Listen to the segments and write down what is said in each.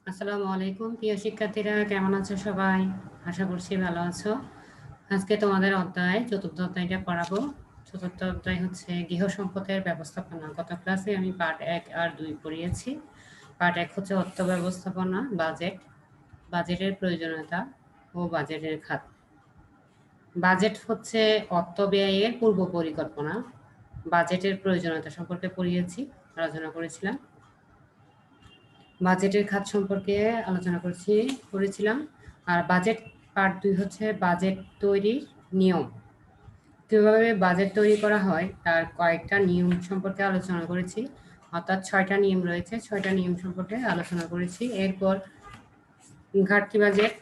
আসসালামু আলাইকুম প্রিয় শিক্ষার্থীরা, কেমন আছো সবাই? আশা করছি ভালো আছো। আজকে তোমাদের চতুর্থ অধ্যায়টা পড়াবো। চতুর্থ অধ্যায় হচ্ছে গৃহ সম্পদের ব্যবস্থাপনা। গত ক্লাসে আমি পার্ট 1 আর 2 পড়িয়েছি। পার্ট 1 হচ্ছে অর্থ ব্যবস্থাপনা, বাজেটের প্রয়োজনীয়তা ও বাজেটের খাত। বাজেট হচ্ছে অর্থ ব্যয়ের পূর্ব পরিকল্পনা। বাজেটের প্রয়োজনীয়তা সম্পর্কে আলোচনা করেছিলাম। বাজেটের খাত সম্পর্কে আলোচনা করেছিলাম। আর বাজেট পার্ট 2 হচ্ছে বাজেট তৈরির নিয়ম। কীভাবে বাজেট তৈরি করা হয় তার কয়েকটা নিয়ম সম্পর্কে আলোচনা করেছি। অর্থাৎ 6টা নিয়ম রয়েছে, 6টা নিয়ম সম্পর্কে আলোচনা করেছি। এরপর ঘাটতি বাজেট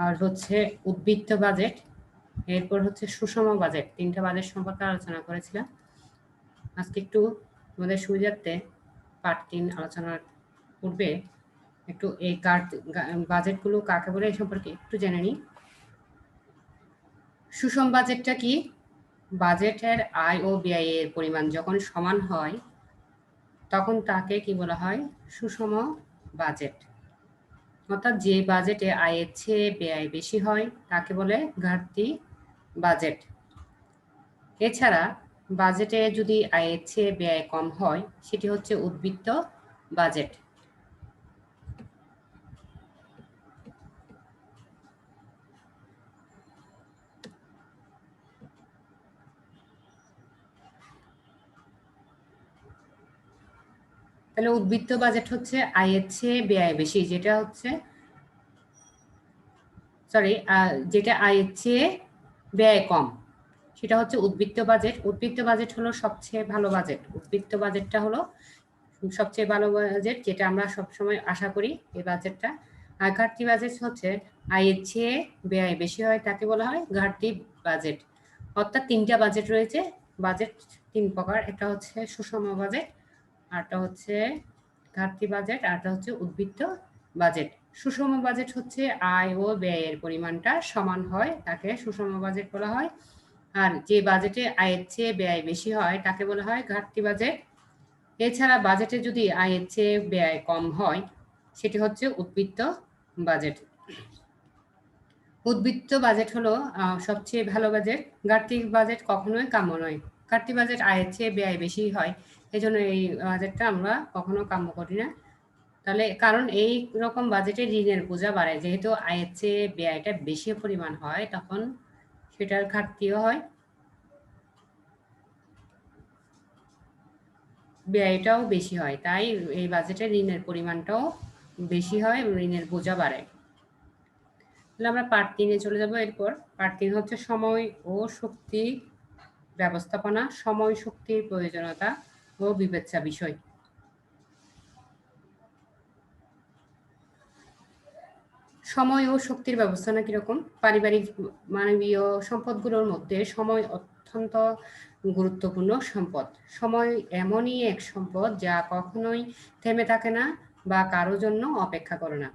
আর হচ্ছে উদ্বৃত্ত বাজেট, এরপর হচ্ছে সুষম বাজেট। 3টা বাজেট সম্পর্কে আলোচনা করেছিলাম। আজকে একটু আমাদের সুবিধার্থে পার্ট 3 আলোচনার পূর্বে একটু এই বাজেটগুলো কাকে বলে এই সম্পর্কে একটু জেনে নিই। সুষম বাজেটটা কি? বাজেটের আয় ও ব্যয়ের পরিমাণ যখন সমান হয় তখন তাকে কি বলা হয়? সুষম বাজেট। অর্থাৎ যে বাজেটে আয়ের চেয়ে ব্যয় বেশি হয় তাকে বলে ঘাটতি বাজেট। এছাড়া বাজেটে যদি আয়ের চেয়ে ব্যয় কম হয় সেটি হচ্ছে উদ্বৃত্ত বাজেট। তাহলে উদ্বৃত্ত বাজেট হচ্ছে আয়ের চেয়ে ব্যয় বেশি, যেটা আয়ের চেয়ে ব্যয় কম, সেটা হচ্ছে উদ্বৃত্ত বাজেট। উদ্বৃত্ত বাজেট হলো সবচেয়ে ভালো বাজেট। উদ্বৃত্ত বাজেটটা হলো সবচেয়ে ভালো বাজেট, যেটা আমরা সবসময় আশা করি এই বাজেটটা। আর ঘাটতি বাজেট হচ্ছে আয়ের চেয়ে ব্যয় বেশি হয়, তাকে বলা হয় ঘাটতি বাজেট। অর্থাৎ 3টা বাজেট রয়েছে। বাজেট 3 প্রকার। একটা হচ্ছে সুষম বাজেট, আরটা হচ্ছে ঘাটতি বাজেট, আরটা হচ্ছে উদ্বৃত্ত বাজেট। সুষম বাজেট হচ্ছে আয় ও ব্যয়ের পরিমাণটা সমান হয়, তাকে সুষম বাজেট বলা হয়। আর যে বাজেটে আয়ের চেয়ে ব্যয় বেশি হয় তাকে বলা হয় ঘাটতি বাজেট। এছাড়া বাজেটে যদি আয়ের চেয়ে ব্যয় কম হয় সেটি হচ্ছে উদ্বৃত্ত বাজেট। উদ্বৃত্ত বাজেট হলো সবচেয়ে ভালো বাজেট। ঘাটতি বাজেট কখনোই কাম্য নয়। ঘাটতি বাজেট আয়ের চেয়ে ব্যয় বেশি হয়, এই জন্য এই বাজেটটা আমরা কখনো কাম্য করি না। তাহলে কারণ এই রকম বাজেটে ঋণের বোঝা বাড়ে, যেহেতু আয়ের চেয়ে ব্যয়টা বেশি পরিমাণ হয় তখন সেটার ঘাটতিও হয়, ব্যয়টাও বেশি হয়। তাই এই বাজেটে ঋণের পরিমাণটাও বেশি হয়, ঋণের বোঝা বাড়ে। তাহলে আমরা পার্ট 3-এ চলে যাব। এরপর পার্ট 3 হচ্ছে সময় ও শক্তি ব্যবস্থাপনা, সময় শক্তির প্রয়োজনীয়তা ও বিবেচ্য বিষয়। সময় ও শক্তির ব্যবস্থাপনা কিরকম? পারিবারিক মানবীয় সম্পদগুলোর মধ্যে সময় অত্যন্ত গুরুত্বপূর্ণ সম্পদ। সময় এমনই এক সম্পদ যা কখনোই থেমে থাকে না বা কারো জন্য অপেক্ষা করে না।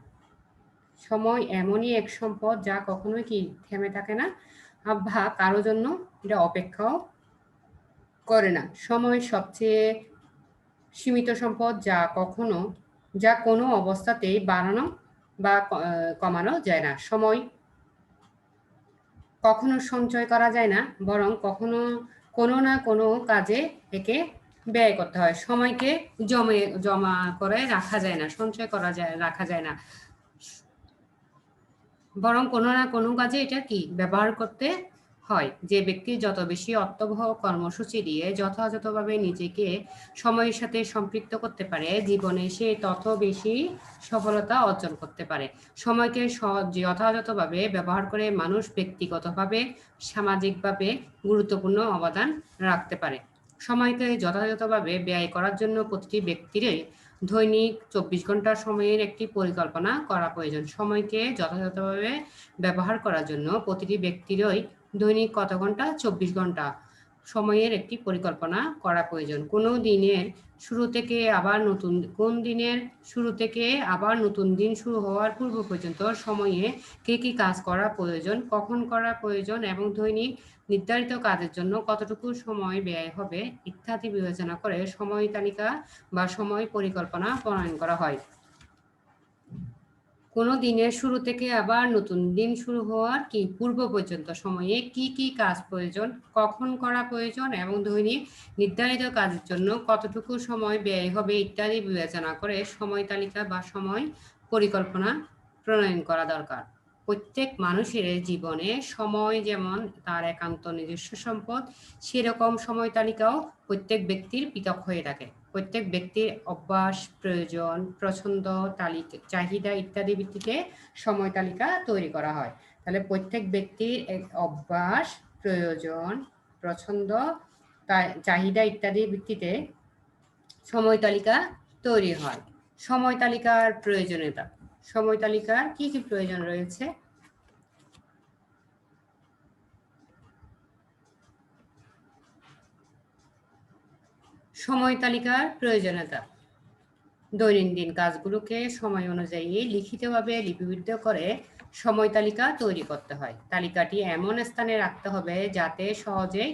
সময় এমনই এক সম্পদ যা কখনোই কি থেমে থাকে না বা কারো জন্য এটা অপেক্ষাও করে না। সময় সবচেয়ে সীমিত সম্পদ যা কোনো অবস্থাতেই বাড়ানো বা কমানো যায় না। সময় কখনো সঞ্চয় করা যায় না, বরং কোনো না কোনো কাজে একে ব্যয় করতে হয়। সময়কে জমা করে রাখা যায় না, সঞ্চয় রাখা যায় না, বরং কোনো না কোনো কাজে এটা কি ব্যবহার করতে হয়। যে ব্যক্তি যত বেশি অর্থবহ কর্মসূচি দিয়ে যথাযথভাবে নিজেকে সময়ের সাথে সম্পৃক্ত করতে পারে, জীবনে সে তত বেশি সফলতা অর্জন করতে পারে। সময়কে যথাযথভাবে ব্যবহার করে মানুষ ব্যক্তিগতভাবে, সামাজিকভাবে গুরুত্বপূর্ণ অবদান রাখতে পারে। সময়কে যথাযথভাবে ব্যয় করার জন্য প্রতিটি ব্যক্তিরই দৈনিক 24 ঘন্টা সময়ের একটি পরিকল্পনা করা প্রয়োজন। সময়কে যথাযথভাবে ব্যবহার করার জন্য প্রতিটি ব্যক্তিরই দৈনিক কত ঘন্টা? 24 ঘন্টা। সময়ের একটি পরিকল্পনা করা প্রয়োজন। কোন দিনের শুরু থেকে আবার নতুন দিন শুরু হওয়ার পূর্ব পর্যন্ত সময়ে কি কাজ করা প্রয়োজন, কখন করা প্রয়োজন এবং দৈনিক নির্ধারিত কাজের জন্য কতটুকু সময় ব্যয় হবে ইত্যাদি বিবেচনা করে সময় তালিকা বা সময় পরিকল্পনা প্রণয়ন করা হয়। কোনো দিনের শুরু থেকে আবার নতুন দিন শুরু হওয়ার পূর্ব পর্যন্ত সময়ে কি কাজ প্রয়োজন, কখন করা প্রয়োজন এবং দৈনিক নির্ধারিত কাজের জন্য কতটুকু সময় ব্যয় হবে ইত্যাদি বিবেচনা করে সময় তালিকা বা সময় পরিকল্পনা প্রণয়ন করা দরকার। প্রত্যেক মানুষের জীবনে সময় যেমন তার একান্ত নিজস্ব সম্পদ, সেরকম সময় তালিকাও প্রত্যেক ব্যক্তির পৃথক হয়ে থাকে। প্রত্যেক ব্যক্তির অভ্যাস, প্রয়োজন, পছন্দ, চাহিদা ইত্যাদি ভিত্তিতে সময় তালিকা তৈরি করা হয়। তাহলে প্রত্যেক ব্যক্তির অভ্যাস, প্রয়োজন, পছন্দ, চাহিদা ইত্যাদি ভিত্তিতে সময় তালিকা তৈরি হয়। সময় তালিকার প্রয়োজনীয়তা। সময় তালিকার কি প্রয়োজন রয়েছে? সময় তালিকার প্রয়োজনীয়তা। দৈনন্দিন কাজগুলোকে সময় অনুযায়ী লিখিতভাবে লিপিবদ্ধ করে সময় তালিকা তৈরি করতে হয়। তালিকাটি এমন স্থানে রাখতে হবে যাতে সহজে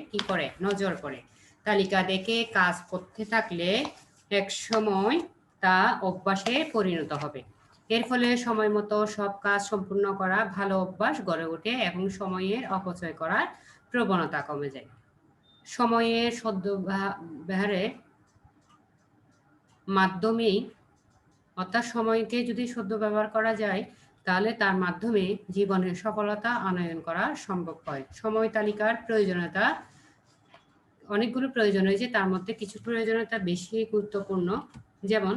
নজর পড়ে। তালিকা দেখে কাজ করতে থাকলে এক সময় তা অভ্যাসে পরিণত হবে। এর ফলে সময় মতো সব কাজ সম্পূর্ণ করা ভালো অভ্যাস গড়ে ওঠে এবং সময়ের অপচয় করার প্রবণতা কমে যায়। সময়ের সদ্ব্যবহারের মাধ্যমেই, অর্থাৎ সময়কে যদি সদ্ব্যবহার করা যায় তাহলে তার মাধ্যমে জীবনের সফলতা আনয়ন করা সম্ভব হয়। সময় তালিকার প্রয়োজনীয়তা। অনেকগুলো প্রয়োজন রয়েছে, তার মধ্যে কিছু প্রয়োজনীয়তা বেশি গুরুত্বপূর্ণ। যেমন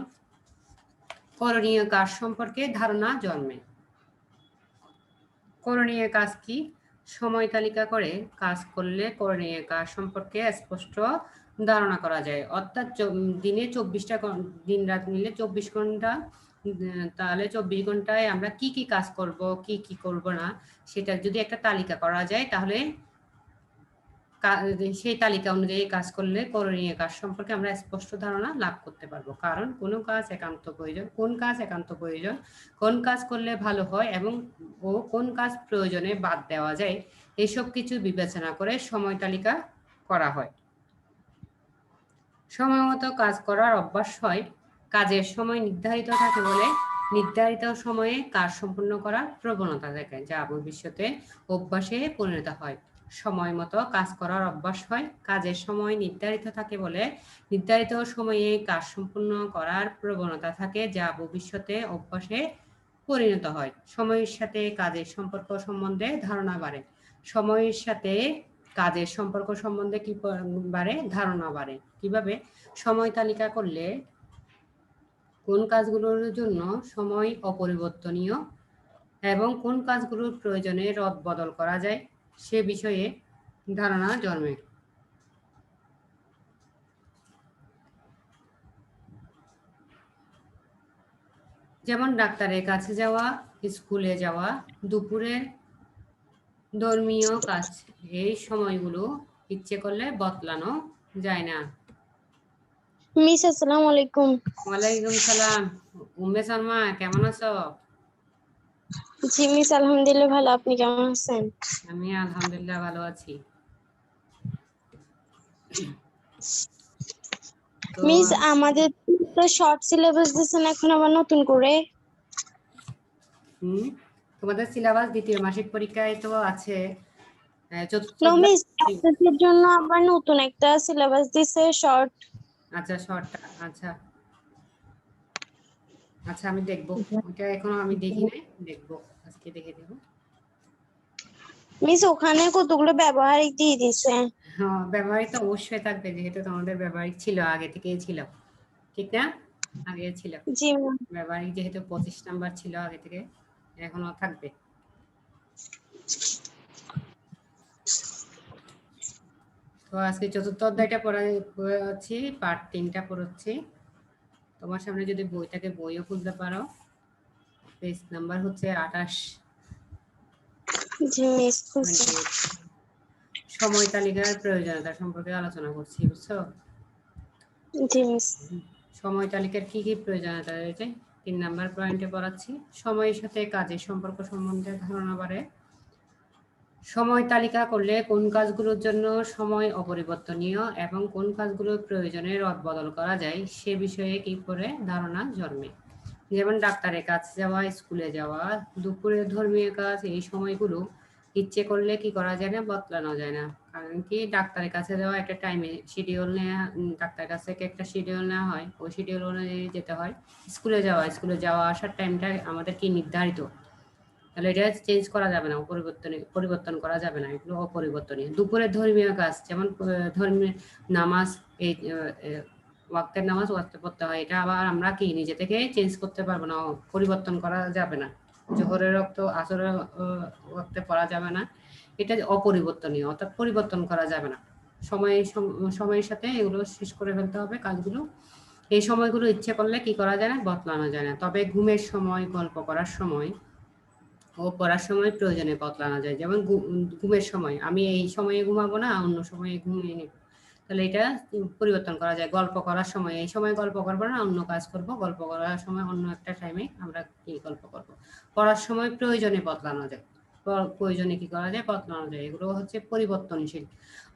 করণীয় কাজ সম্পর্কে ধারণা জন্মে। করণীয় কাজ কি? সময় তালিকা করে কাজ করলে করণীয় কাজ সম্পর্কে স্পষ্ট ধারণা করা যায়। অর্থাৎ দিনে 24টা দিন রাত মিলে 24 ঘন্টা, তাহলে 24 ঘন্টায় আমরা কি কাজ করব, কি করব না, সেটা যদি একটা তালিকা করা যায় তাহলে সেই তালিকা অনুযায়ী কাজ করলে করণীয় কাজ সম্পর্কে আমরা স্পষ্ট ধারণা লাভ করতে পারবো। কারণ কোন কাজ একান্ত প্রয়োজন, কোন কাজ করলে ভালো হয় এবং কোন কাজ প্রয়োজনে বাদ দেওয়া যায়, এসব কিছু বিবেচনা করে সময় তালিকা করা হয়। সময় মতো কাজ করার অভ্যাস হয়। কাজের সময় নির্ধারিত থাকে বলে নির্ধারিত সময়ে কাজ সম্পূর্ণ করার প্রবণতা থাকে, যা ভবিষ্যতে অভ্যাসে পরিণত হয়। সময় মতো কাজ করার অভ্যাস হয়। কাজের সময় নির্ধারিত থাকে বলে নির্ধারিত সময়ে কাজ সম্পূর্ণ করার প্রবণতা থাকে, যা ভবিষ্যতে অভ্যাসে পরিণত হয়। সময়ের সাথে কাজের সম্পর্ক সম্বন্ধে ধারণা বাড়ে। সময়ের সাথে কাজের সম্পর্ক সম্বন্ধে কি বাড়ে? ধারণা বাড়ে। কিভাবে? সময় তালিকা করলে কোন কাজগুলোর জন্য সময় অপরিবর্তনীয় এবং কোন কাজগুলোর প্রয়োজনে রদ বদল করা যায় সে বিষয়ে ধারণা জন্মে। যেমন ডাক্তারের কাছে যাওয়া, স্কুলে যাওয়া, দুপুরের ধর্মীয় কাজ, এই সময়গুলো ইচ্ছে করলে বদলানো যায় না। মিস, আসসালামু আলাইকুম। ওয়ালাইকুম সালাম। উম্মে সালমা, কেমন আছো? জি মিস, আলহামদুলিল্লাহ ভালো। আপনি কেমন আছেন? আমি আলহামদুলিল্লাহ ভালো আছি। মিস, আমাদের তো শর্ট সিলেবাস দিয়েছেন এখন আবার নতুন করে। তোমাদের সিলেবাস দ্বিতীয় মাসিক পরীক্ষায় তো আছে। মিস, আপনাদের জন্য আবার নতুন একটা সিলেবাস দিয়েছে শর্ট। আচ্ছা, শর্টটা। আচ্ছা আচ্ছা, আমি দেখবো। ওইটা এখনো আমি দেখি নাই, দেখবো, আজকে দেখে দেবো। মিস, ওখানে কতগুলো ব্যবহারিক দিয়ে দিয়েছে। হ্যাঁ, ব্যবহারিক তো অবশ্যই থাকবে, যেহেতু তোমাদের ব্যবহারিক ছিল, আগে থেকেই ছিল, ঠিক না? আগে ছিল জি ব্যবহারিক, যেহেতু 25 নাম্বার ছিল আগে থেকে, এখনো থাকবে। তো আজকে চতুর্থ অধ্যায়টা পড়াচ্ছি, পার্ট 3টা পড়াচ্ছি। তোমার সামনে যদি বইটাকে বইও খুলতে পারো, পেজ নাম্বার হচ্ছে 28। জি মিস, সময় তালিকার প্রয়োজনীয়তা সম্পর্কে আলোচনা করছি, বুঝছো? জি মিস। সময় তালিকার কি কি প্রয়োজনীয়তা রয়েছে 3 নাম্বার পয়েন্টে পড়াচ্ছি। সময়ের সাথে কাজের সম্পর্ক সম্বন্ধে ধারণা বাড়ে। সময় তালিকা করলে কোন কাজগুলোর জন্য সময় অপরিবর্তনীয় এবং কোন কাজগুলো প্রয়োজনে রদবদল করা যায় সে বিষয়ে কি করে ধারণা জন্মে। যেমন ডাক্তারের কাছে যাওয়া, স্কুলে যাওয়া, দুপুরে ধর্মীয় কাজ, এই সময়গুলো ইচ্ছে করলে কি করা যায় না, বদলানো যায় না। কারণ কি, ডাক্তারের কাছে যাওয়া একটা টাইমে শিডিউল নেওয়া, ডাক্তারের কাছ থেকে একটা শিডিউল নেওয়া হয়, ওই শিডিউল অনুযায়ী যেতে হয়। স্কুলে যাওয়া আসার টাইমটা আমাদের কি নির্ধারিত, তাহলে এটা চেঞ্জ করা যাবে না, পরিবর্তন করা যাবে না, এগুলো অপরিবর্তনীয়। দুপুরে ধর্মীয় কাজ, যেমন ধর্মীয় নামাজ, এই ওয়াক্তের নামাজ ওয়াক্তে পড়তে হয়, এটা আবার আমরা কি নিজে থেকে চেঞ্জ করতে পারবো না, পরিবর্তন করা যাবে না। জোহরের রক্ত আসরের ওয়াক্তে পড়া যাবে না, এটা অপরিবর্তনীয়, অর্থাৎ পরিবর্তন করা যাবে না। সময়ের সাথে এগুলো শেষ করে ফেলতে হবে কাজগুলো। এই সময়গুলো ইচ্ছে করলে কি করা যায় না, বদলানো যায় না। তবে ঘুমের সময়, গল্প করার সময় ও পড়ার সময় প্রয়োজনে বদলানো যায়। যেমন ঘুমের সময় আমি এই সময়ে ঘুমাবো না, অন্য সময়ে ঘুমিয়ে নিব, তাহলে এটা পরিবর্তন করা যায়। গল্প করার সময় এই সময় গল্প করবো না, অন্য কাজ করব। গল্প করার সময় অন্য একটা টাইমে আমরা কি গল্প করব। পড়ার সময় প্রয়োজনে বদলানো যায়, প্রয়োজনে কি করা যায়, বদলানো যায়। এগুলো হচ্ছে পরিবর্তনশীল।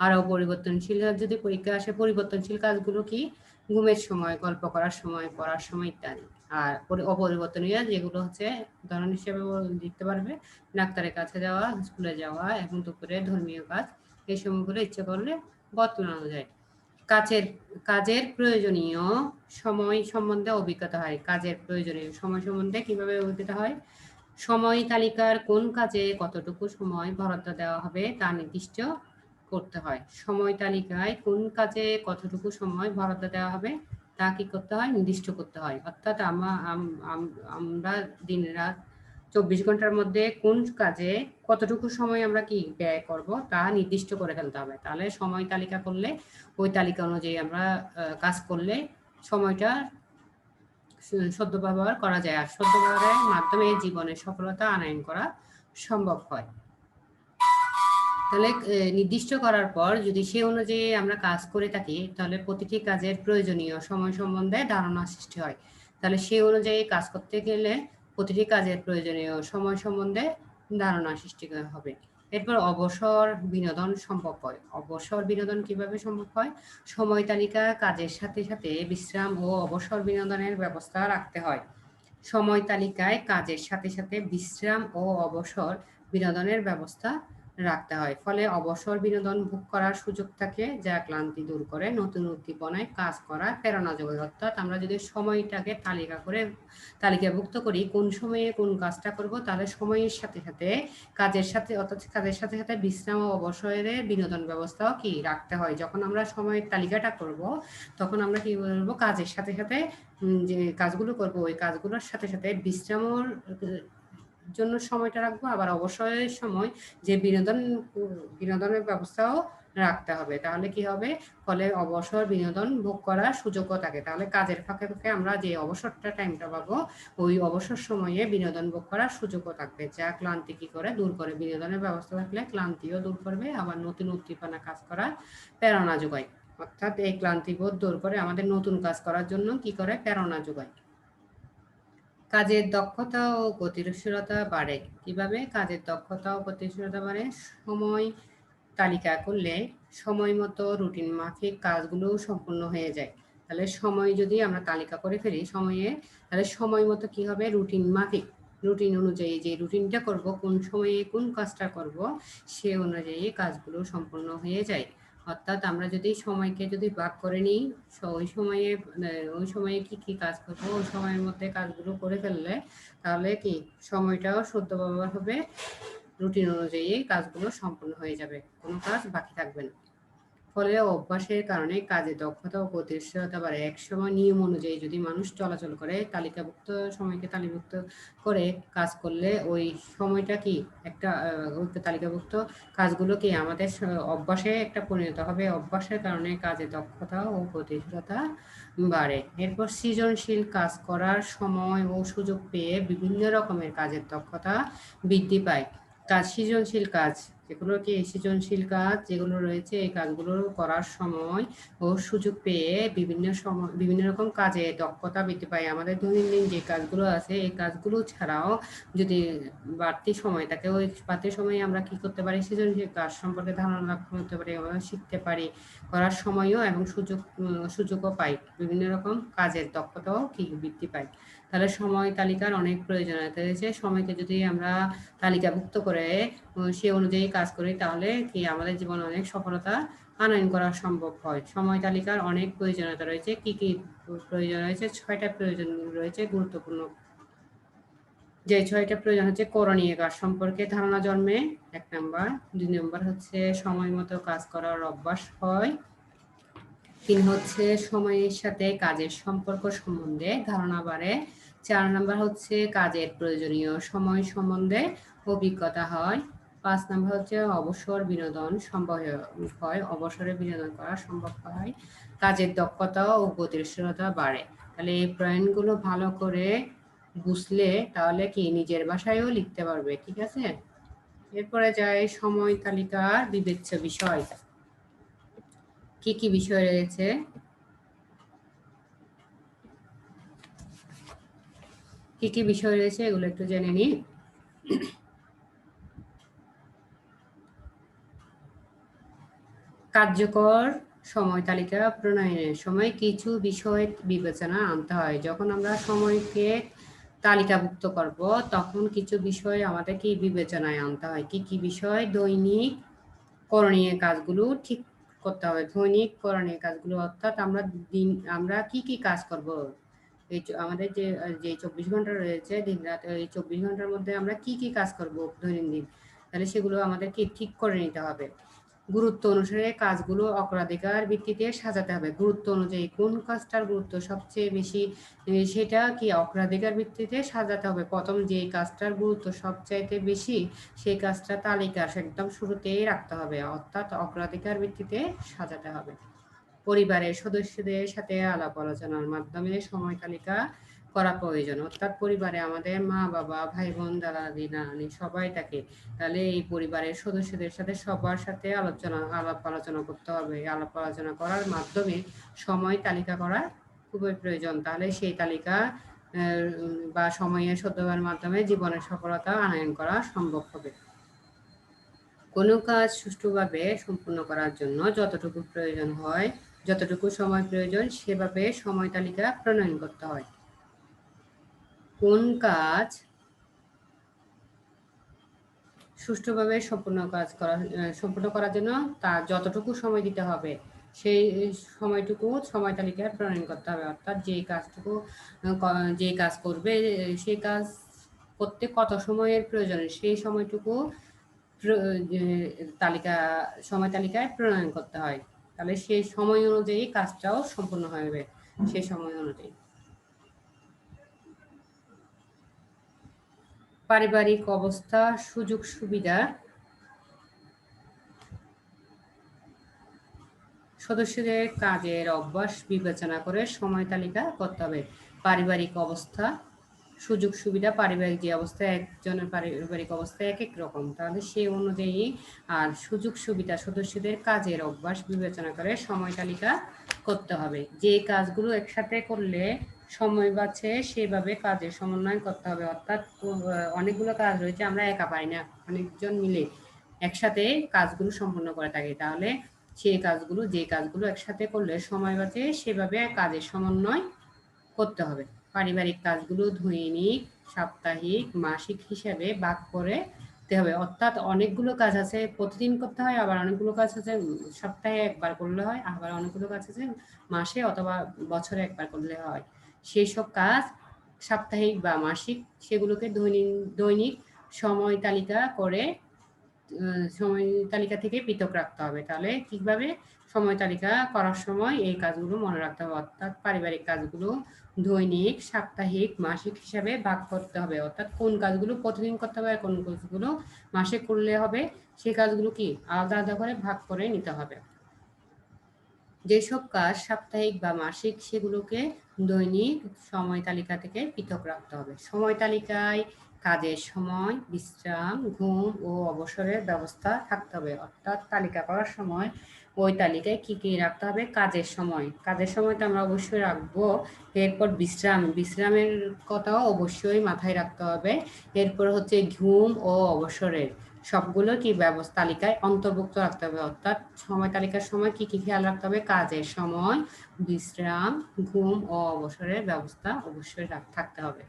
আর অপরিবর্তনশীল যদি পরীক্ষা আসে, পরিবর্তনশীল কাজগুলো কি, ঘুমের সময়, গল্প করার সময়, পড়ার সময় ইত্যাদি। আর অপরিবর্তনীয় যেগুলো হচ্ছে উদাহরণ হিসেবে লিখতে পারবে, ডাক্তারের কাছে যাওয়া, স্কুলে যাওয়া এবং দুপুরে ধর্মীয় কাজ, এই সময়গুলো ইচ্ছে করলে বদলানো যায়। কাজের প্রয়োজনীয় সময় সম্বন্ধে অভিজ্ঞতা হয়। কাজের প্রয়োজনীয় সময় সম্বন্ধে কিভাবে অভিজ্ঞতা হয়, সময় তালিকার কোন কাজে কতটুকু সময় বরাদ্দ দেওয়া হবে তা নির্দিষ্ট করতে হয়। সময় তালিকায় কোন কাজে কতটুকু সময় বরাদ্দ দেওয়া হবে তা কি করতে হয়, নির্দিষ্ট করতে হয়। অর্থাৎ আমরা দিন রাত 24 ঘন্টার মধ্যে কোন কাজে কতটুকু সময় আমরা কি ব্যয় করব তা নির্দিষ্ট করে ফেলতে হবে। তাহলে সময় তালিকা করলে ওই তালিকা অনুযায়ী আমরা কাজ করলে সময়টা সদ্ব্যবহার করা যায়, আর সদ্ব্যবহারের মাধ্যমে জীবনে সফলতা আনয়ন করা সম্ভব হয়। তাহলে নির্দিষ্ট করার পর যদি সে অনুযায়ী আমরা কাজ করে থাকি, তাহলে প্রতিটি কাজের প্রয়োজনীয় সময় সম্বন্ধে ধারণা সৃষ্টি হয়। তাহলে সে অনুযায়ী কাজ করতে গেলে প্রতিটি কাজের প্রয়োজনীয় সময় সম্বন্ধে ধারণা সৃষ্টি হবে। এরপর অবসর বিনোদন সম্ভব হয়। অবসর বিনোদন কিভাবে সম্ভব হয়, সময় তালিকা কাজের সাথে সাথে বিশ্রাম ও অবসর বিনোদনের ব্যবস্থা রাখতে হয়। সময় তালিকায় কাজের সাথে সাথে বিশ্রাম ও অবসর বিনোদনের ব্যবস্থা রাখতে হয়। ফলে অবসর বিনোদন ভোগ করার সুযোগ থাকে, যা ক্লান্তি দূর করে, নতুন উদ্দীপনায় কাজ করার প্রেরণা যোগায়। অর্থাৎ আমরা যদি সময়টাকে তালিকাভুক্ত করি কোন সময়ে কোন কাজটা করব, তাহলে সময়ের সাথে সাথে কাজের সাথে সাথে বিশ্রাম ও অবসরের বিনোদন ব্যবস্থাও কি রাখতে হয়। যখন আমরা সময়ের তালিকাটা করব, তখন আমরা কি বলবো, কাজের সাথে সাথে যে কাজগুলো করব ওই কাজগুলোর সাথে সাথে বিশ্রামের জন্য সময়টা রাখবো, আবার অবসরের সময় যে বিনোদনের ব্যবস্থাও রাখতে হবে। তাহলে কি হবে, ফলে অবসর বিনোদন ভোগ করার সুযোগও থাকে। তাহলে কাজের ফাঁকে ফাঁকে আমরা যে অবসরটা টাইমটা পাবো, ওই অবসর সময়ে বিনোদন ভোগ করার সুযোগও থাকবে, যা ক্লান্তি কি করে দূর করে। বিনোদনের ব্যবস্থা থাকলে ক্লান্তিও দূর করবে, আবার নতুন উদ্দীপনা কাজ করার প্রেরণা যোগায়। অর্থাৎ এই ক্লান্তিবোধ দূর করে আমাদের নতুন কাজ করার জন্য কি করে, প্রেরণা যোগায়। কাজের দক্ষতা ও গতিশীলতা বাড়ে। কিভাবে কাজের দক্ষতা ও গতিশীলতা বাড়ে, সময় তালিকা করলে সময় মতো রুটিন মাফিক কাজগুলো সম্পূর্ণ হয়ে যায়। তাহলে সময় যদি আমরা তালিকা করে ফেলি সময়ে, তাহলে সময় মতো কি হবে, রুটিন মাফিক, রুটিন অনুযায়ী যে রুটিনটা করব, কোন সময়ে কোন কাজটা করব, সে অনুযায়ী কাজগুলো সম্পূর্ণ হয়ে যায়। অর্থাৎ আমরা যদি সময়কে যদি ভাগ করে নিই, ওই সময়ে কি কি কাজ করবো, ওই সময়ের মধ্যে কাজগুলো করে ফেললে তাহলে কি সময়টাও সদ্য ব্যবহার হবে, রুটিন অনুযায়ী কাজগুলো সম্পূর্ণ হয়ে যাবে, কোনো কাজ বাকি থাকবে না। ফলে অভ্যাসের কারণে কাজে দক্ষতা ও গতিশীলতা বাড়ে। একসময় নিয়ম অনুযায়ী যদি মানুষ চলাচল করে, সময়কে তালিকাভুক্ত করে কাজ করলে ওই সময়টা কি একটা তালিকাভুক্ত কাজগুলো কি আমাদের অভ্যাসে একটা পরিণত হবে। অভ্যাসের কারণে কাজে দক্ষতা ও গতিশীলতা বাড়ে। এরপর সৃজনশীল কাজ করার সময় ও সুযোগ পেয়ে বিভিন্ন রকমের কাজের দক্ষতা বৃদ্ধি পায়। সৃজনশীল কাজ এগুলো কি সৃজনশীল কাজ যেগুলো রয়েছে, এই কাজগুলো করার সময় ও সুযোগ পেয়ে বিভিন্ন রকম কাজে দক্ষতা বৃদ্ধি পায়। আমাদের দৈনন্দিন যে কাজগুলো আছে, এই কাজগুলো ছাড়াও যদি বাড়তি সময় থাকে, ওই বাড়তি সময়ে আমরা কি করতে পারি, সৃজনশীল কাজ সম্পর্কে ধারণা লাভ করতে পারি, আমরা শিখতে পারি, করার সময়ও এবং সুযোগও পাই, বিভিন্ন রকম কাজের দক্ষতাও কি বৃদ্ধি পায়। তাহলে সময় তালিকার অনেক প্রয়োজনীয়তা রয়েছে। সময়কে যদি আমরা তালিকাভুক্ত করে সে অনুযায়ী কাজ করি, তাহলে কি আমাদের জীবনে অনেক সফলতা আনয়ন করা সম্ভব হয়। সময় তালিকার অনেক প্রয়োজনীয়তা রয়েছে। কি কি প্রয়োজন রয়েছে? 6টা প্রয়োজন রয়েছে গুরুত্বপূর্ণ। যে 6টা প্রয়োজন হচ্ছে করণীয় কাজ সম্পর্কে ধারণা জন্মে 1 নাম্বার। 2 নাম্বার হচ্ছে সময় মতো কাজ করার অভ্যাস হয়। 3 হচ্ছে সময়ের সাথে কাজের সম্পর্ক সম্বন্ধে ধারণা বাড়ে। 4 নাম্বার হচ্ছে কাজের প্রয়োজনীয় সময় সম্বন্ধে অভিজ্ঞতা হয়। 5 নাম্বার হচ্ছে অবসর বিনোদন সম্ভব হয়, অবসরে বিনোদন করা সম্ভব হয়। কাজের দক্ষতা ও গতিশীলতা বাড়ে। তাহলে এই পয়েন্টগুলো ভালো করে বুঝলে তাহলে কি নিজের ভাষায়ও লিখতে পারবে। ঠিক আছে, এরপরে যাই সময় তালিকার বিবেচ্য বিষয়। কি কি বিষয় রয়েছে? কি কি বিষয় রয়েছে এগুলো একটু জেনে নিই। কার্যকর সময় তালিকা প্রণয়নের সময় কিছু বিষয় বিবেচনা আনতে হয়। যখন আমরা সময়কে তালিকাভুক্ত করব, তখন কিছু বিষয় আমাদের কি বিবেচনায় আনতে হয়। কি কি বিষয়? দৈনিক করণীয় কাজগুলো ঠিক করতে হবে। দৈনিক করণীয় কাজগুলো অর্থাৎ আমরা কি কি কাজ করব, এই আমাদের যে 24 ঘন্টা রয়েছে দিন রাত, এই 24 ঘন্টার মধ্যে আমরা কি কি কাজ করব দৈনন্দিন, তাহলে সেগুলো আমাদেরকে ঠিক করে নিতে হবে। গুরুত্ব অনুসারে কাজগুলো অগ্রাধিকার ভিত্তিতে সাজাতে হবে। গুরুত্ব অনুযায়ী কোন কাজটার গুরুত্ব সবচেয়ে বেশি, সেটা কি অগ্রাধিকার ভিত্তিতে সাজাতে হবে। প্রথম যে কাজটার গুরুত্ব সবচাইতে বেশি, সেই কাজটা তালিকার একদম শুরুতেই রাখতে হবে, অর্থাৎ অগ্রাধিকার ভিত্তিতে সাজাতে হবে। পরিবারের সদস্যদের সাথে আলাপ আলোচনার মাধ্যমে সময় তালিকা করা প্রয়োজন, অর্থাৎ পরিবারে আমাদের মা বাবা ভাই বোন দাদা দাদি নানি সবাই থাকে, তাহলে এই পরিবারের সদস্যদের সাথে সবার সাথে আলাপ আলোচনা করতে হবে। আলাপ আলোচনা করার মাধ্যমে সময় তালিকা করা খুবই প্রয়োজন। তাহলে সেই তালিকা বা সময়ের সদ্ব্যবহারের মাধ্যমে জীবনের সফলতা আনয়ন করা সম্ভব হবে। কোনো কাজ সুষ্ঠুভাবে সম্পূর্ণ করার জন্য যতটুকু প্রয়োজন হয়, যতটুকু সময় প্রয়োজন, সেভাবে সময় তালিকা প্রণয়ন করতে হয়। কোন কাজ সুষ্ঠুভাবে সম্পূর্ণ করার জন্য তার যতটুকু সময় দিতে হবে, সেই সময়টুকু সময় তালিকায় প্রণয়ন করতে হবে। অর্থাৎ যে কাজ করবে, সেই কাজ করতে কত সময়ের প্রয়োজন, সেই সময়টুকু সময় তালিকায় প্রণয়ন করতে হয়। তাহলে সেই সময় অনুযায়ী কাজটাও সম্পূর্ণ হবে, সেই সময় অনুযায়ী। পারিবারিক অবস্থা, সুযোগ সুবিধা, সদস্যদের কাজের অভ্যাস বিবেচনা করে সময় তালিকা করতে হবে। পারিবারিক অবস্থা, সুযোগ সুবিধা, পারিবারিক যে অবস্থা, একজনের পারিবারিক অবস্থা এক এক রকম, তাহলে সেই অনুযায়ী আর সুযোগ সুবিধা, সদস্যদের কাজের অভ্যাস বিবেচনা করে সময় তালিকা করতে হবে। যে কাজগুলো একসাথে করলে সময় বাঁচে, সেভাবে কাজের সমন্বয় করতে হবে। অর্থাৎ অনেকগুলো কাজ রয়েছে, আমরা একা পারি না, অনেকজন মিলে একসাথে কাজগুলো সম্পন্ন করে থাকি, তাহলে যে কাজগুলো একসাথে করলে সময় বাঁচে, সেভাবে কাজের সমন্বয় করতে হবে। পারিবারিক কাজগুলো দৈনিক, সাপ্তাহিক, মাসিক হিসাবে ভাগ করে দিতে হবে। অর্থাৎ অনেকগুলো কাজ আছে প্রতিদিন করতে হয়, আবার অনেকগুলো কাজ আছে সপ্তাহে একবার করলে হয়, আবার অনেকগুলো কাজ আছে মাসে অথবা বছরে একবার করলে হয়। সেই সব কাজ সাপ্তাহিক বা মাসিক, সেগুলোকে দৈনিক সময় তালিকা করে সময় তালিকা থেকে পৃথক রাখতে হবে। তাহলে ঠিকভাবে সময় তালিকা করার সময় এই কাজগুলো মনে রাখতে হবে। অর্থাৎ পারিবারিক কাজগুলো দৈনিক, সাপ্তাহিক, মাসিক হিসাবে ভাগ করতে হবে। অর্থাৎ কোন কাজগুলো প্রতিদিন করতে হবে, কোন কাজগুলো মাসে করলে হবে, সেই কাজগুলো কি আলাদা আলাদা করে ভাগ করে নিতে হবে। যেসব কাজ সাপ্তাহিক বা মাসিক, সেগুলোকে দৈনিক সময় তালিকা থেকে পৃথক রাখতে হবে। সময় তালিকায় কাজের সময়, বিশ্রাম, ঘুম ও অবসরের ব্যবস্থা থাকতে হবে। অর্থাৎ তালিকা করার সময় ওই তালিকায় কি কি রাখতে হবে? কাজের সময়, কাজের সময়টা আমরা অবশ্যই রাখবো। এরপর বিশ্রামের কথাও অবশ্যই মাথায় রাখতে হবে। এরপর হচ্ছে ঘুম ও অবসরের সবগুলো কি ব্যবস্থা তালিকায় অন্তর্ভুক্ত রাখতে হবে। অর্থাৎ সময় তালিকার সময় কি কি খেয়াল রাখতে হবে? কাজের সময়, বিশ্রাম, ঘুম ও অবসরের ব্যবস্থা অবশ্যই থাকতে হবে।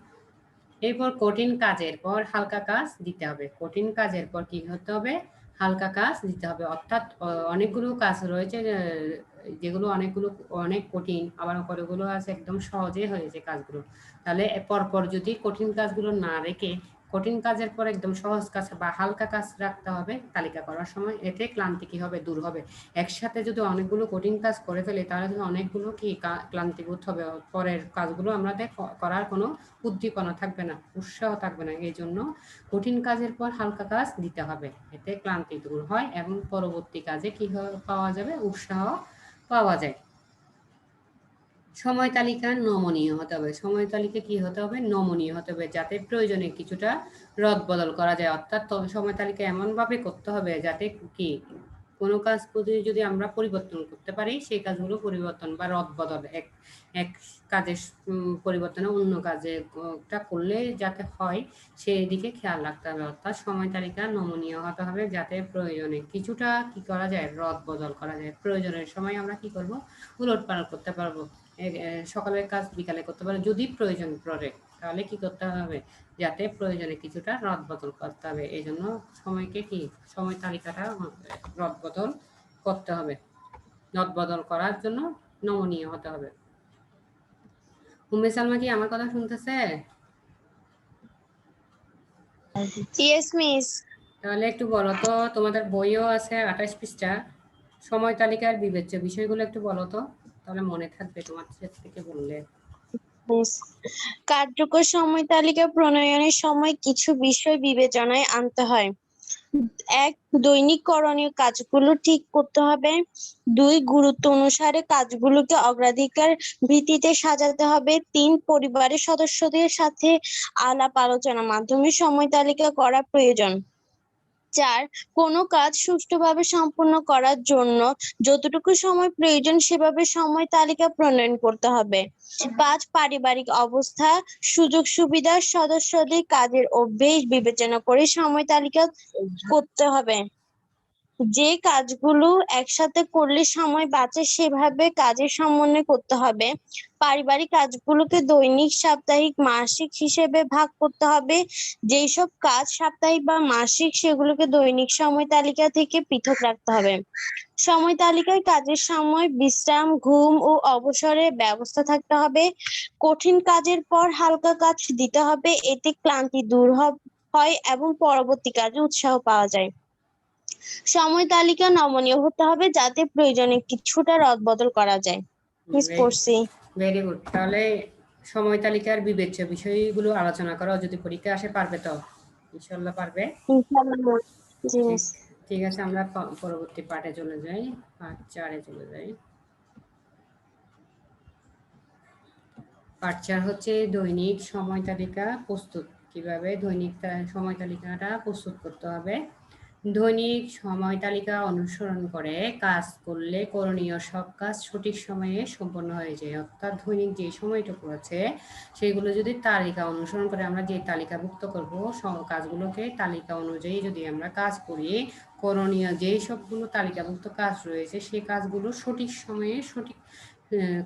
এরপর কঠিন কাজের পর হালকা কাজ দিতে হবে। কঠিন কাজের পর কি হতে হবে? হালকা কাজ দিতে হবে। অর্থাৎ অনেকগুলো কাজ রয়েছে যেগুলো অনেক কঠিন, আবার কতগুলো আছে একদম সহজে হয়েছে কাজগুলো। তাহলে পরপর যদি কঠিন কাজগুলো না রেখে কঠিন কাজের পর একদম সহজ কাজ বা হালকা কাজ রাখতে হবে তালিকা করার সময়। এতে ক্লান্তি কি হবে? দূর হবে। একসাথে যদি অনেকগুলো কঠিন কাজ করে ফেলি তাহলে অনেকগুলো কি ক্লান্তিবোধ হবে। পরের কাজগুলো আমাদের করার কোনো উদ্দীপনা থাকবে না, উৎসাহ থাকবে না। এই জন্য কঠিন কাজের পর হালকা কাজ দিতে হবে। এতে ক্লান্তি দূর হয় এবং পরবর্তী কাজে কি পাওয়া যাবে? উৎসাহ পাওয়া যায়। সময় তালিকা নমনীয় হতে হবে। সময় তালিকা কি হতে হবে? নমনীয় হতে হবে, যাতে প্রয়োজনে কিছুটা রদবদল করা যায়। অর্থাৎ সময় তালিকা এমনভাবে করতে হবে যাতে কি কোনো কাজ যদি আমরা পরিবর্তন করতে পারি, সেই কাজগুলো পরিবর্তন বা রদবদল এক কাজের পরিবর্তনে অন্য কাজেটা করলে যাতে হয় সেই দিকে খেয়াল রাখতে হবে। অর্থাৎ সময় তালিকা নমনীয় হতে হবে যাতে প্রয়োজনে কিছুটা কি করা যায়? রদবদল করা যায়। প্রয়োজনের সময় আমরা কি করব? উলটপালট করতে পারবো। সকালের কাজ বিকালে করতে পারবো যদি প্রয়োজন পড়ে। তাহলে কি করতে হবে? যাতে প্রয়োজনে কিছুটা রদবদল করতে হবে। এই জন্য সময়কে কি সময় তালিকাটা রদবদল করতে হবে। রদবদল করার জন্য নমনীয় হতে হবে। উম্মে সালমা কি আমার কথা শুনতেছে? Yes miss. তাহলে একটু বলো তো, তোমাদের বইও আছে 28 পৃষ্ঠা, সময় তালিকার বিবেচ্য বিষয়গুলো একটু বলো তো, তাহলে মনে থাকবে তোমার থেকে বললে। কার্যকর সময় তালিকা প্রণয়নের সময় কিছু বিষয় বিবেচনায় আনতে হয়। 1. দৈনিক করণীয় কাজগুলো ঠিক করতে হবে। 2. গুরুত্ব অনুসারে কাজগুলোকে অগ্রাধিকার ভিত্তিতে সাজাতে হবে। 3. পরিবারের সদস্যদের সাথে আলাপ আলোচনার মাধ্যমে সময় তালিকা করা প্রয়োজন। 4. কোনো কাজ সুষ্ঠুভাবে সম্পন্ন করার জন্য যতটুকু সময় প্রয়োজন সেভাবে সময় তালিকা প্রণয়ন করতে হবে। 5. পারিবারিক অবস্থা, সুযোগ সুবিধা, সদস্যদের কাজের অভ্যেস বিবেচনা করে সময় তালিকা করতে হবে। যে কাজগুলো একসাথে করলে সময় বাঁচে সেভাবে কাজের সমন্বয় করতে হবে। পারিবারিক কাজগুলোকে দৈনিক, সাপ্তাহিক, মাসিক হিসেবে ভাগ করতে হবে। যেসব কাজ সাপ্তাহিক বা মাসিক সেগুলোকে দৈনিক সময় তালিকা থেকে পৃথক রাখতে হবে। সময় তালিকায় কাজের সময়, বিশ্রাম, ঘুম ও অবসরের ব্যবস্থা থাকতে হবে। কঠিন কাজের পর হালকা কাজ দিতে হবে। এতে ক্লান্তি দূর হয় এবং পরবর্তী কাজে উৎসাহ পাওয়া যায়। সময় তালিকা নমনীয় হতে হবে যাতে প্রয়োজনে কিছুটা রদবদল করা যায়। মিস করছি। Very good. তাহলে সময় তালিকার বিবেচ্য বিষয়গুলো আলোচনা করো, যদি পরীক্ষা আসে পারবে তো? ইনশাল্লাহ পারবে। ইনশাআল্লাহ। জি ঠিক মিস। ঠিক আছে, আমরা পরবর্তী পার্টে চলে যাই, পার্ট 4-এ চলে যাই। পার্ট 4 হচ্ছে দৈনিক সময় তালিকা প্রস্তুত। কিভাবে দৈনিক সময় তালিকাটা প্রস্তুত করতে হবে। দৈনিক সময় তালিকা অনুসরণ করে কাজ করলে করণীয় সব কাজ সঠিক সময়ে সম্পন্ন হয়ে যায়। অর্থাৎ দৈনিক যে সময়টুকু আছে সেগুলো যদি তালিকা অনুসরণ করে আমরা যে তালিকাভুক্ত করব কাজগুলোকে তালিকা অনুযায়ী যদি আমরা কাজ করি, করণীয় যেই সবগুলো তালিকাভুক্ত কাজ রয়েছে সেই কাজগুলো সঠিক সময়ে সঠিক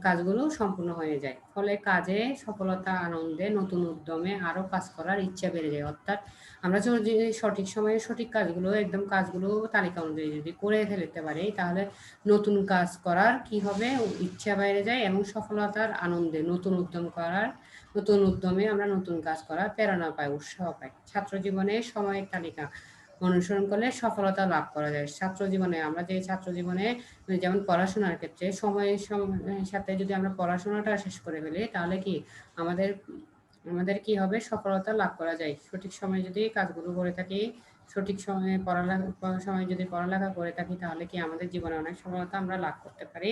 কাজগুলো সম্পূর্ণ হয়ে যায়। ফলে কাজে সফলতা, আনন্দে, নতুন উদ্যমে আরও কাজ করার ইচ্ছা বেড়ে যায়। অর্থাৎ আমরা যদি সঠিক সময়ে সঠিক কাজগুলো তালিকা অনুযায়ী যদি করে ফেলতে পারি তাহলে নতুন কাজ করার কি হবে? ইচ্ছা বেড়ে যায় এবং সফলতার আনন্দে নতুন উদ্যমে আমরা নতুন কাজ করার প্রেরণা পাই, উৎসাহ পাই। ছাত্র জীবনে সময়ের তালিকা অনুসরণ করলে সফলতা লাভ করা যায়। ছাত্র জীবনে যেমন পড়াশোনার ক্ষেত্রে সময়ের সাথে যদি আমরা পড়াশোনাটা শেষ করে ফেলি তাহলে কি আমাদের কি হবে? সফলতা লাভ করা যায়। সঠিক সময়ে যদি কাজগুলো করে থাকি, সঠিক সময়ে পড়ালেখা করে থাকি তাহলে কি আমাদের জীবনে অনেক সফলতা আমরা লাভ করতে পারি।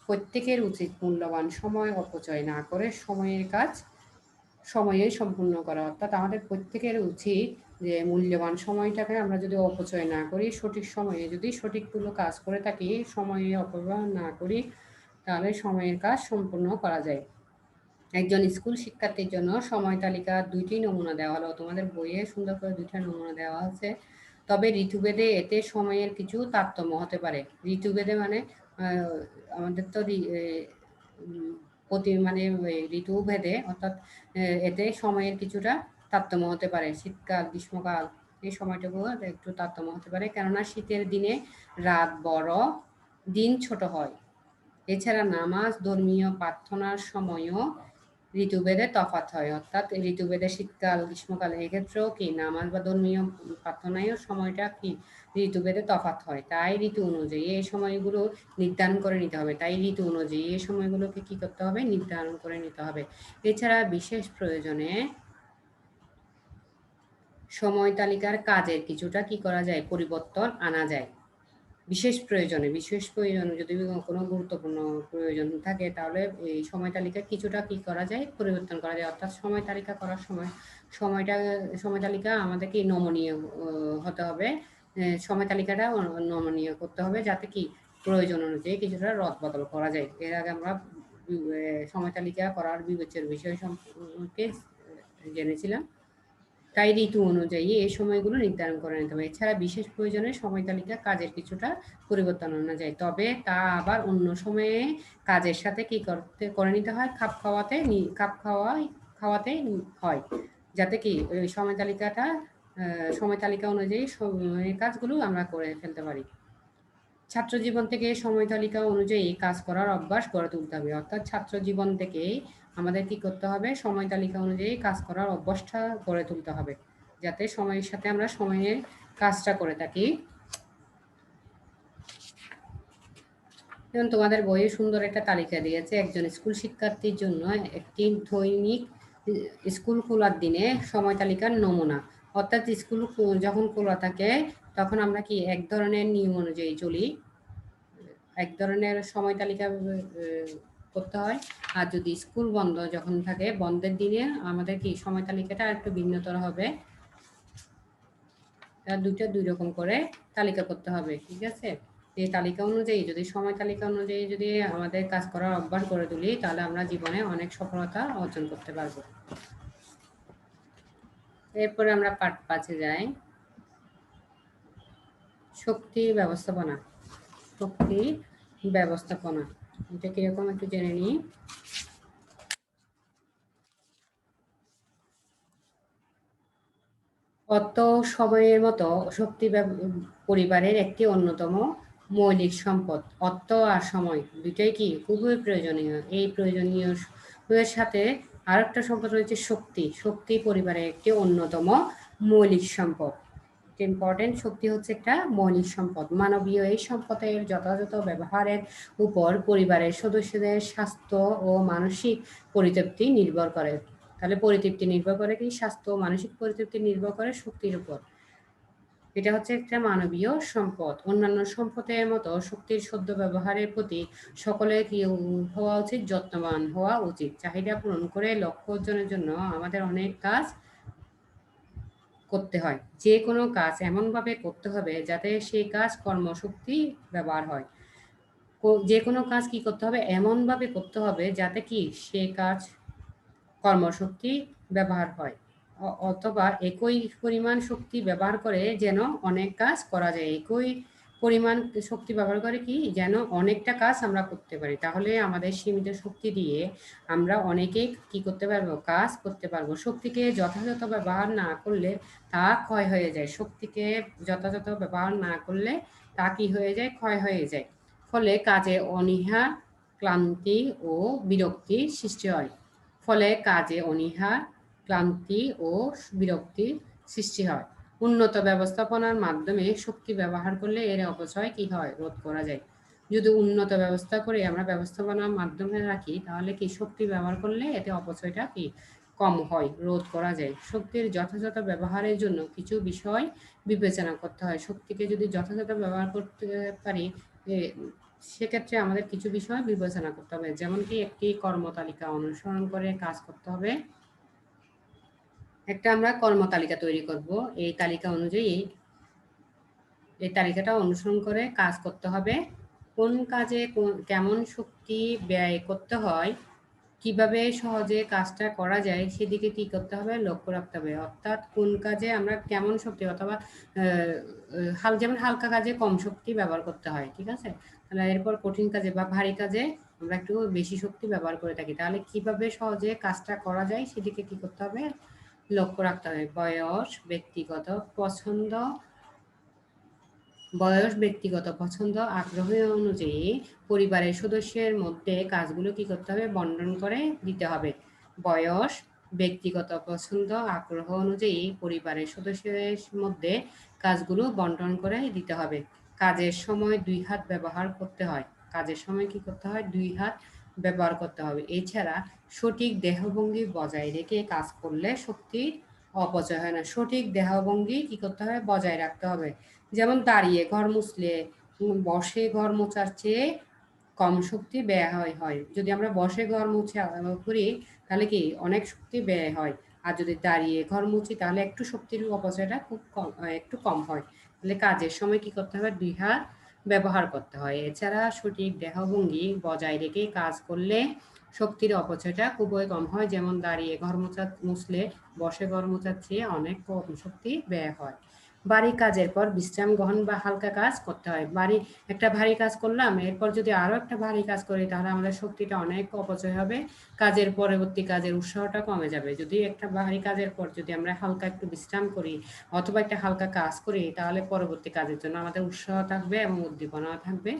প্রত্যেকের উচিত মূল্যবান সময় অপচয় না করে সময়ের কাজ সময়ে সম্পূর্ণ করা। অর্থাৎ আমাদের প্রত্যেকের উচিত যে মূল্যবান সময়টাকে আমরা যদি অপচয় না করি, সঠিক সময়ে যদি সঠিকগুলো কাজ করে থাকি, সময়ে অপব্যয় না করি, তাহলে সময়ের কাজ সম্পূর্ণ করা যায়। একজন স্কুল শিক্ষার্থীর জন্য সময় তালিকা 2টি নমুনা দেওয়া হলো। তোমাদের বইয়ে সুন্দর করে 2টা নমুনা দেওয়া আছে। তবে ঋতুভেদে এতে সময়ের কিছু তারতম্য হতে পারে। ঋতুভেদে মানে আমাদের তো মানে ঋতুভেদে অর্থাৎ এতে সময়ের কিছুটা তারতম্য হতে পারে। শীতকাল, গ্রীষ্মকাল এই সময়টুকু একটু তারতম্য হতে পারে, কেননা শীতের দিনে রাত বড়, দিন ছোট হয়। এছাড়া নামাজ, ধর্মীয় প্রার্থনার সময়ও ঋতুভেদে তফাৎ হয়। অর্থাৎ ঋতুভেদে শীতকাল, গ্রীষ্মকাল এক্ষেত্রেও কি নামাজ বা ধর্মীয় প্রার্থনায়ও সময়টা কি ঋতুভেদে তফাৎ হয়। তাই ঋতু অনুযায়ী এই সময়গুলো নির্ধারণ করে নিতে হবে। তাই ঋতু অনুযায়ী এই সময়গুলোকে কি করতে হবে? নির্ধারণ করে নিতে হবে। এছাড়া বিশেষ প্রয়োজনে সময় তালিকার কাজের কিছুটা কি করা যায়? পরিবর্তন আনা যায়। বিশেষ প্রয়োজনে যদি কোনো গুরুত্বপূর্ণ প্রয়োজন থাকে, তাহলে এই সময় তালিকা কিছুটা কি করা যায়? পরিবর্তন করা যায়। অর্থাৎ সময় তালিকা করার সময় সময় তালিকা আমাদেরকে নমনীয় হতে হবে। সময় তালিকাটা নমনীয় করতে হবে, যাতে কি প্রয়োজন অনুযায়ী কিছুটা রদবদল করা যায়। এর আগে আমরা সময় তালিকা করার বিবেচ্যের বিষয় সম্পর্কে জেনেছিলাম। তাই ঋতু অনুযায়ী এই সময়গুলো নির্ধারণ করে নিতে হবে। এছাড়া বিশেষ প্রয়োজনে সময় তালিকা কাজের কিছুটা পরিবর্তন আনা যায়, তবে তা আবার অন্য সময়ে কাজের সাথে কি করে নিতে হয়? খাওয়াতে হয়, যাতে কি সময় তালিকা অনুযায়ী সময়ের কাজগুলো আমরা করে ফেলতে পারি। ছাত্র জীবন থেকে সময় তালিকা অনুযায়ী কাজ করার অভ্যাস গড়ে তুলতে হবে। অর্থাৎ ছাত্র জীবন থেকেই আমাদের কি করতে হবে? সময় তালিকা অনুযায়ী কাজ করার অভ্যাসটা গড়ে তুলতে হবে, যাতে সময়ের সাথে আমরা সময়ের কাজটা করে থাকি। যেমন তোমাদের বইয়ে সুন্দর একটা তালিকা দিয়েছে। একজন স্কুল শিক্ষার্থীর জন্য একটি দৈনিক স্কুল খোলার দিনে সময় তালিকার নমুনা। অর্থাৎ স্কুল যখন খোলা থাকে তখন আমরা কি এক ধরনের নিয়ম অনুযায়ী চলি, এক ধরনের সময় তালিকা করতে হয়। আর যদি স্কুল বন্ধ যখন থাকে, বন্ধের দিনে আমাদের কি সময় তালিকাটা একটু ভিন্নতর হবে। দুই রকম করে তালিকা করতে হবে, ঠিক আছে? এই তালিকা অনুযায়ী যদি সময় তালিকা অনুযায়ী যদি আমাদের কাজ করার অভ্যাস করে তুলি, তাহলে আমরা জীবনে অনেক সফলতা অর্জন করতে পারবো। এরপরে আমরা পার্ট 5-এ যাই। শক্তি ব্যবস্থাপনা। এটা কিরকম একটু জেনে নিই। অর্থ সময়ের মতো শক্তি পরিবারের একটি অন্যতম মৌলিক সম্পদ। অর্থ আর সময় দুইটাই কি খুবই প্রয়োজনীয়। এই প্রয়োজনীয় সাথে আরেকটা সম্পদ রয়েছে শক্তি পরিবারের একটি অন্যতম মৌলিক সম্পদ। ইম্পর্টেন্ট। শক্তি হচ্ছে একটা মৌলিক সম্পদ। মানবীয় এই সম্পদের যথাযথ ব্যবহারের উপর পরিবারের সদস্যদের স্বাস্থ্য ও মানসিক পরিতৃপ্তি নির্ভর করে। তাহলে পরিতৃপ্তি নির্ভর করে কি? স্বাস্থ্য ও মানসিক পরিতৃপ্তি নির্ভর করে শক্তির উপর। এটা হচ্ছে একটা মানবীয় সম্পদ। অন্যান্য সম্পদের মতো শক্তির সদ্য ব্যবহারের প্রতি সকলের কি হওয়া উচিত? যত্নবান হওয়া উচিত। চাহিদা পূরণ করে লক্ষ্য অর্জনের জন্য আমাদের অনেক কাজ করতে হয়। যে কোনো কাজ এমনভাবে করতে হবে যাতে সেই কাজ কর্মশক্তি ব্যবহার হয়। যে কোনো কাজ কি করতে হবে? এমনভাবে করতে হবে যাতে কি সে কাজ কর্মশক্তি ব্যবহার হয়, অথবা একই পরিমাণ শক্তি ব্যবহার করে যেন অনেক কাজ করা যায়। একই পরিমাণ শক্তি ব্যবহার করে কি যেন অনেকটা কাজ আমরা করতে পারি। তাহলে আমাদের সীমিত শক্তি দিয়ে আমরা অনেকেই কি করতে পারবো? কাজ করতে পারবো। শক্তিকে যথাযথ ব্যবহার না করলে তা ক্ষয় হয়ে যায়। শক্তিকে যথাযথ ব্যবহার না করলে তা কি হয়ে যায়? ক্ষয় হয়ে যায়। ফলে কাজে অনীহা, ক্লান্তি ও বিরক্তির সৃষ্টি হয়। ক্লান্তি ও বিরক্তির সৃষ্টি হয়। উন্নত ব্যবস্থাপনার মাধ্যমে শক্তি ব্যবহার করলে এর অপচয় কি হয়? রোধ করা যায়। যদি উন্নত ব্যবস্থা করে আমরা ব্যবস্থাপনার মাধ্যমে রাখি, তাহলে কি শক্তি ব্যবহার করলে এতে অপচয়টা কি কম হয়, রোধ করা যায়। শক্তির যথাযথ ব্যবহারের জন্য কিছু বিষয় বিবেচনা করতে হয়। শক্তিকে যদি যথাযথ ব্যবহার করতে পারি, সেক্ষেত্রে আমাদের কিছু বিষয় বিবেচনা করতে হবে। যেমন কি একটি কর্মতালিকা অনুসরণ করে কাজ করতে হবে। একটা আমরা কর্মতালিকা তৈরি করব। এই তালিকা অনুযায়ী এই তালিকাটা অনুসরণ করে কাজ করতে হবে। কোন কাজে কেমন শক্তি ব্যয় করতে হয়, কিভাবে সহজে কাজটা করা যায় সেদিকে কি করতে হবে, লক্ষ্য রাখতে হবে। অর্থাৎ কোন কাজে আমরা কেমন শক্তি অথবা যেমন হালকা কাজে কম শক্তি ব্যবহার করতে হয়, ঠিক আছে। তাহলে এরপর কঠিন কাজে বা ভারী কাজে আমরা একটু বেশি শক্তি ব্যবহার করে থাকি। তাহলে কিভাবে সহজে কাজটা করা যায় সেদিকে কি করতে হবে, লক্ষ্য রাখতে হবে। ব্যক্তিগত পছন্দ ব্যক্তিগত পছন্দ আগ্রহ অনুযায়ী পরিবারের সদস্যের মধ্যে কাজগুলো কি করতে হবে, বন্টন করে দিতে হবে। বয়স, ব্যক্তিগত পছন্দ আগ্রহ অনুযায়ী পরিবারের সদস্যের মধ্যে কাজগুলো বন্টন করে দিতে হবে। কাজের সময় 2 হাত ব্যবহার করতে হয়। কাজের সময় কি করতে হয়, 2 হাত ব্যবহার করতে হবে। এছাড়া সঠিক দেহভঙ্গি বজায় রেখে কাজ করলে শক্তির অপচয় হয় না। সঠিক দেহভঙ্গি কি করতে হবে, বজায় রাখতে হবে। যেমন দাঁড়িয়ে ঘর মুছলে বসে ঘর মোছার চেয়ে কম শক্তি ব্যয় হয়। যদি আমরা বসে ঘর মুছে করি তাহলে কি অনেক শক্তি ব্যয় হয়। আর যদি দাঁড়িয়ে ঘর মুছি তাহলে একটু শক্তির অপচয়টা খুব কম, একটু কম হয়। তাহলে কাজের সময় কি করতে হবে, 2 হাত ব্যবহার করতে হয়। এছাড়া সঠিক দেহভঙ্গি বজায় রেখে কাজ করলে শক্তির অপচয়টা খুবই কম হয়। যেমন দাঁড়িয়ে ঘর মুছলে বসে ঘর মোছার চেয়ে অনেক কম শক্তি ব্যয় হয়। ভারী কাজের পর বিশ্রাম গ্রহণ বা হালকা কাজ করতে হয়। একটা ভারী কাজ করলাম, এরপর যদি আরো একটা ভারী কাজ করি তাহলে আমাদের শক্তিটা অনেক অপচয় হবে। কাজের পরবর্তী কাজের উৎসাহটা কমে যাবে। যদি একটা ভারী কাজের পর যদি আমরা হালকা একটু বিশ্রাম করি অথবা একটা হালকা কাজ করি তাহলে পরবর্তী কাজের জন্য আমাদের উৎসাহ থাকবে এবং উদ্দীপনা থাকবে,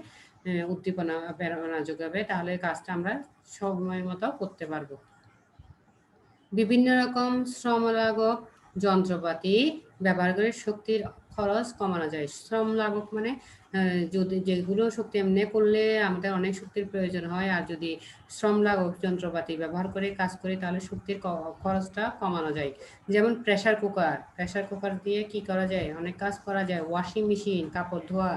প্রেরণা যোগাবে। তাহলে কাজটা আমরা সময় মতো করতে পারবো। বিভিন্ন রকম শ্রমলাঘব যন্ত্রপাতি ব্যবহার করে শক্তির খরচ কমানো যায়। শ্রম লাঘব মানে যদি যেগুলো শক্তি এমনি করলে আমাদের অনেক শক্তির প্রয়োজন হয়, আর যদি শ্রম লাঘব যন্ত্রপাতি ব্যবহার করে কাজ করি তাহলে শক্তির খরচটা কমানো যায়। যেমন প্রেসার কুকার দিয়ে কি করা যায়, অনেক কাজ করা যায়। ওয়াশিং মেশিন, কাপড় ধোয়া,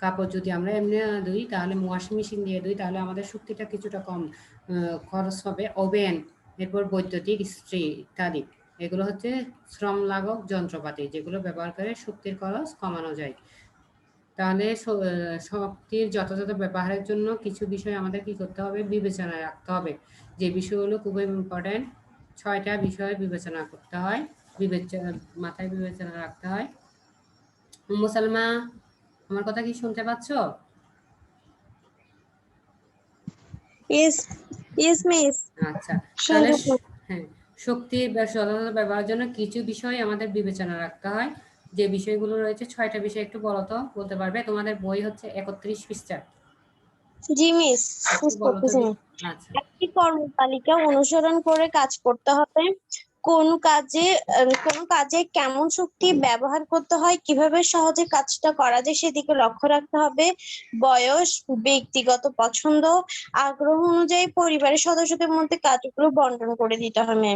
কাপড় যদি আমরা এমনি ধুই তাহলে ওয়াশিং মেশিন দিয়ে ধুই তাহলে আমাদের শক্তিটা কিছুটা কম খরচ হবে। ওভেন, এরপর বৈদ্যুতিক ইস্ত্রি ইত্যাদি, এগুলো হচ্ছে শ্রম লাঘব যন্ত্রপাতি যেগুলো ব্যবহার করে শক্তির খরচ কমানো যায়। তাহলে শক্তির যথাযথ ব্যবহারের জন্য কিছু বিষয় আমাদের কি করতে হবে, বিবেচনায় রাখতে হবে। যে বিষয়গুলো খুবই ইম্পর্টেন্ট, 6টা বিষয় বিবেচনা করতে হয়, মাথায় বিবেচনা রাখতে হয়। মুসালমা, আমার কথা কি শুনতে পাচ্ছ? Yes, miss. আচ্ছা, তাহলে হ্যাঁ, শক্তির যথাযথ ব্যবহারের জন্য কিছু বিষয় আমাদের বিবেচনা রাখতে হয়। যে বিষয়গুলো রয়েছে 6টা বিষয় একটু বলতে পারবে? তোমাদের বই হচ্ছে 31 পৃষ্ঠা। জি মিস, একটু বলো তো। আচ্ছা, একটি কর্মতালিকা অনুসরণ করে কাজ করতে হবে। কোন কাজে কেমন শক্তি ব্যবহার করতে হয়, কিভাবে সহজে কাজটা করা যায় সেদিকে লক্ষ্য রাখতে হবে। বয়স, ব্যক্তিগত পছন্দ, আগ্রহ অনুযায়ী পরিবারের সদস্যদের মধ্যে কাজগুলো বন্টন করে দিতে হবে।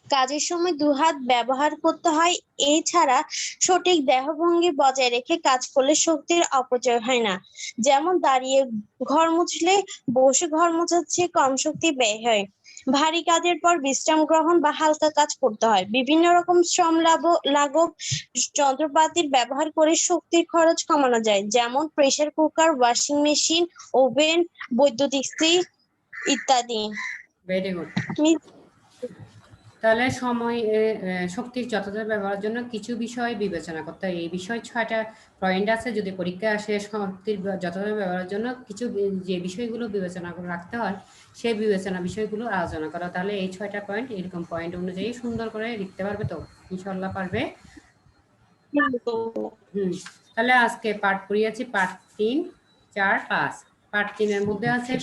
কাজের সময় 2 হাত ব্যবহার করতে হয়। এছাড়া সঠিক দেহভঙ্গি বজায় রেখে কাজ করলে শক্তির অপচয় হয় না। যেমন দাঁড়িয়ে ঘর মুছলে বসে ঘর মোছার চেয়ে কম শক্তি ব্যয় হয়। ভারী কাজের পর বিশ্রাম গ্রহণ বা হালকা কাজ করতে হয়। বিভিন্ন রকম শ্রম লাঘব যন্ত্রপাতির ব্যবহার করে শক্তির খরচ কমানো যায়। যেমন pressure cooker, washing machine, oven, বৈদ্যুতিক ইস্ত্রি ইত্যাদি। Very good. তাহলে শক্তির যথাযথ ব্যবহারের জন্য কিছু বিষয় বিবেচনা করতে হয়। এই বিষয় 6টা পয়েন্ট আছে। যদি পরীক্ষায় আসে শক্তির যথাযথ ব্যবহারের জন্য কিছু যে বিষয়গুলো বিবেচনা করে রাখতে হয় সেই বিষয়গুলো আলোচনা করা। তাহলে এই 6টা পয়েন্ট এরকম পয়েন্ট অনুযায়ী সুন্দর করে লিখতে পারবে তো? ইনশাল্লাহ পারবে। তাহলে আজকে পার্ট করিয়েছি পার্ট 3, 4, 5। পার্ট 3-এর মধ্যে আছে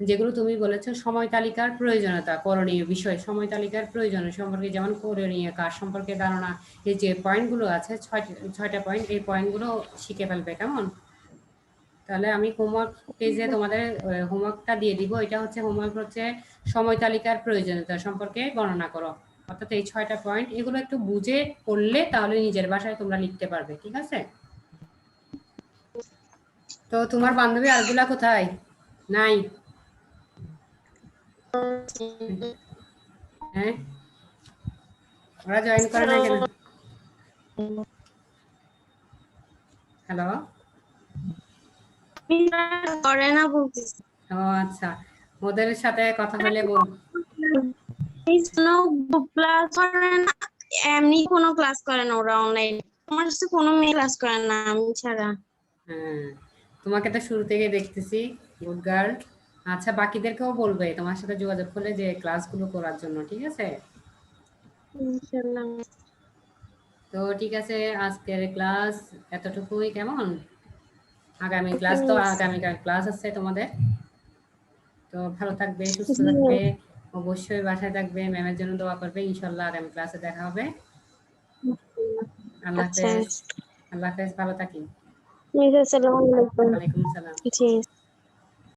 যেগুলো তুমি বলেছো সময় তালিকার প্রয়োজনীয়তা, করণীয় বিষয়, সময় তালিকার প্রয়োজনীয় সম্পর্কে, যেমন করণীয় কাজ সম্পর্কে ধারণা। এই যে পয়েন্টগুলো আছে 6টা পয়েন্ট, এই পয়েন্টগুলো শিখে ফেলবে, কেমন? তাহলে আমি হোমওয়ার্ক পেজে তোমাদের হোমওয়ার্কটা দিয়ে দিব। এটা হচ্ছে হোমওয়ার্ক হচ্ছে সময় তালিকার প্রয়োজনীয়তা সম্পর্কে বর্ণনা করো। অর্থাৎ এই 6টা পয়েন্ট, এগুলো একটু বুঝে পড়লে তাহলে নিজের ভাষায় তোমরা লিখতে পারবে, ঠিক আছে? তো তোমার বান্ধবী আরজুলা কোথায়? নাই? হ্যাঁ, ওরা জয়েন করে না কেন? হ্যালো। করে না বলতেছি। ও আচ্ছা, ওদের সাথে কথা হলে বল। ক্লাস করে না, এমনি কোনো ক্লাস করে না ওরা অনলাইন। আমার সাথে কোনো মেয়ে ক্লাস করে না আমি ছাড়া। হ্যাঁ, তোমাকে তো শুরু থেকে দেখতেছি, গুড গার্ল। আচ্ছা, বাকিদেরকেও বলবে তোমার সাথে যোগাযোগ করলে যে ক্লাসগুলো করার জন্য, ঠিক আছে? ইনশাআল্লাহ। তো ঠিক আছে, আজকের ক্লাস এতটুকুই। কেমন? আগামী ক্লাস তো আগামীকাল ক্লাস আছে তোমাদের। তো ভালো থাকবে, সুস্থ থাকবে, অবশ্যই বাসায় থাকবে, ম্যামের জন্য দোয়া করবে। ইনশাল্লাহ আগামী ক্লাসে দেখা হবে। আল্লাহ আচ্ছা, হাফেজ। আল্লাহ হাফেজ, ভালো থাকি। আসসালামু আলাইকুম। ওয়ালাইকুম সালাম। জি।